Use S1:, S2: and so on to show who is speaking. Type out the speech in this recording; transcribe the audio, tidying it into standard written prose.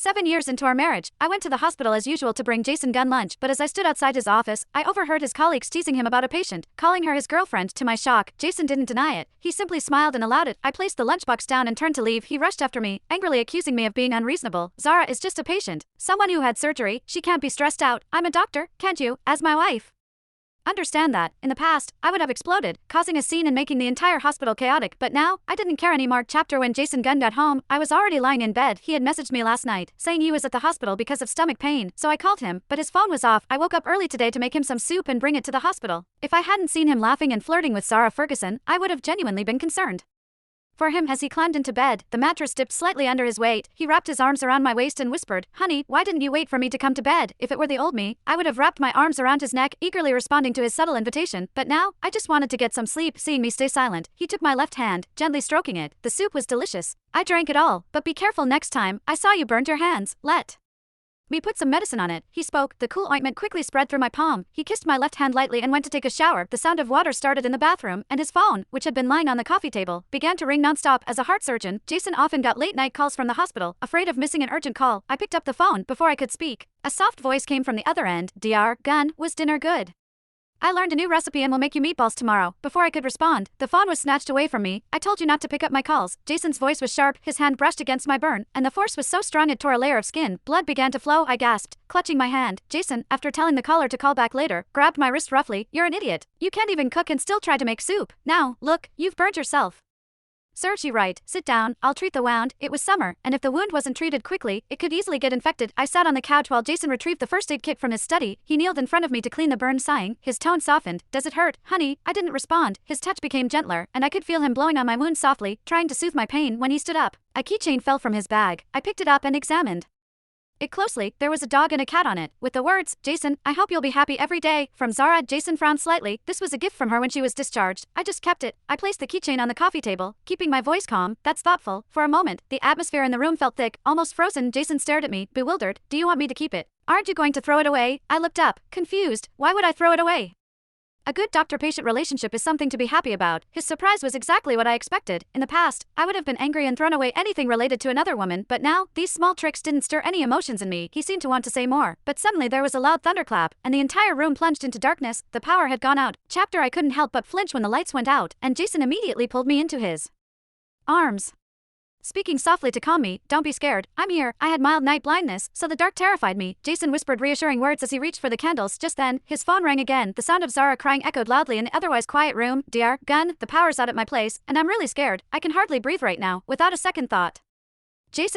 S1: 7 years into our marriage, I went to the hospital as usual to bring Jason gun lunch, but as I stood outside his office, I overheard his colleagues teasing him about a patient, calling her his girlfriend. To my shock, Jason didn't deny it. He simply smiled and allowed it. I placed the lunchbox down and turned to leave. He rushed after me, angrily accusing me of being unreasonable. Zara is just a patient. Someone who had surgery. She can't be stressed out. I'm a doctor, can't you, as my wife? Understand that, in the past, I would have exploded, causing a scene and making the entire hospital chaotic, but now, I didn't care anymore. Chapter When Jason Gunn got home, I was already lying in bed. He had messaged me last night, saying he was at the hospital because of stomach pain, so I called him, but his phone was off. I woke up early today to make him some soup and bring it to the hospital. If I hadn't seen him laughing and flirting with Sarah Ferguson, I would have genuinely been concerned. For him, as he climbed into bed, the mattress dipped slightly under his weight. He wrapped his arms around my waist and whispered, "Honey, why didn't you wait for me to come to bed?" If it were the old me, I would have wrapped my arms around his neck, eagerly responding to his subtle invitation, but now, I just wanted to get some sleep. Seeing me stay silent, he took my left hand, gently stroking it. The soup was delicious. I drank it all, but be careful next time. I saw you burned your hands. Let me put some medicine on it. He spoke. The cool ointment quickly spread through my palm. He kissed my left hand lightly and went to take a shower. The sound of water started in the bathroom, and his phone, which had been lying on the coffee table, began to ring nonstop. As a heart surgeon, Jason often got late-night calls from the hospital. Afraid of missing an urgent call, I picked up the phone before I could speak. A soft voice came from the other end. "Dr. Gunn, was dinner good? I learned a new recipe and will make you meatballs tomorrow." Before I could respond, the phone was snatched away from me. "I told you not to pick up my calls." Jason's voice was sharp, his hand brushed against my burn, and the force was so strong it tore a layer of skin. Blood began to flow. I gasped, clutching my hand. Jason, after telling the caller to call back later, grabbed my wrist roughly. "You're an idiot. You can't even cook and still try to make soup. Now, look, you've burnt yourself." "Serves you right. Sit down, I'll treat the wound." It was summer, and if the wound wasn't treated quickly, it could easily get infected. I sat on the couch while Jason retrieved the first aid kit from his study. He kneeled in front of me to clean the burn, sighing. His tone softened. "Does it hurt, honey?" I didn't respond. His touch became gentler, and I could feel him blowing on my wound softly, trying to soothe my pain. When he stood up, a keychain fell from his bag. I picked it up and examined it closely. There was a dog and a cat on it, with the words, "Jason, I hope you'll be happy every day, from Zara." Jason frowned slightly. This was a gift from her when she was discharged. I just kept it. I placed the keychain on the coffee table, keeping my voice calm. "That's thoughtful." For a moment, the atmosphere in the room felt thick, almost frozen. Jason stared at me, bewildered. "Do you want me to keep it? Aren't you going to throw it away?" I looked up, confused. Why would I throw it away? A good doctor-patient relationship is something to be happy about. His surprise was exactly what I expected. In the past, I would have been angry and thrown away anything related to another woman, but now, these small tricks didn't stir any emotions in me. He seemed to want to say more, but suddenly there was a loud thunderclap, and the entire room plunged into darkness. The power had gone out. Chapter I couldn't help but flinch when the lights went out, and Jason immediately pulled me into his arms, speaking softly to calm me. "Don't be scared, I'm here." I had mild night blindness, so the dark terrified me. Jason whispered reassuring words as he reached for the candles. Just then, his phone rang again. The sound of Zara crying echoed loudly in the otherwise quiet room. "Dr. Gunn, the power's out at my place, and I'm really scared. I can hardly breathe right now." Without a second thought, Jason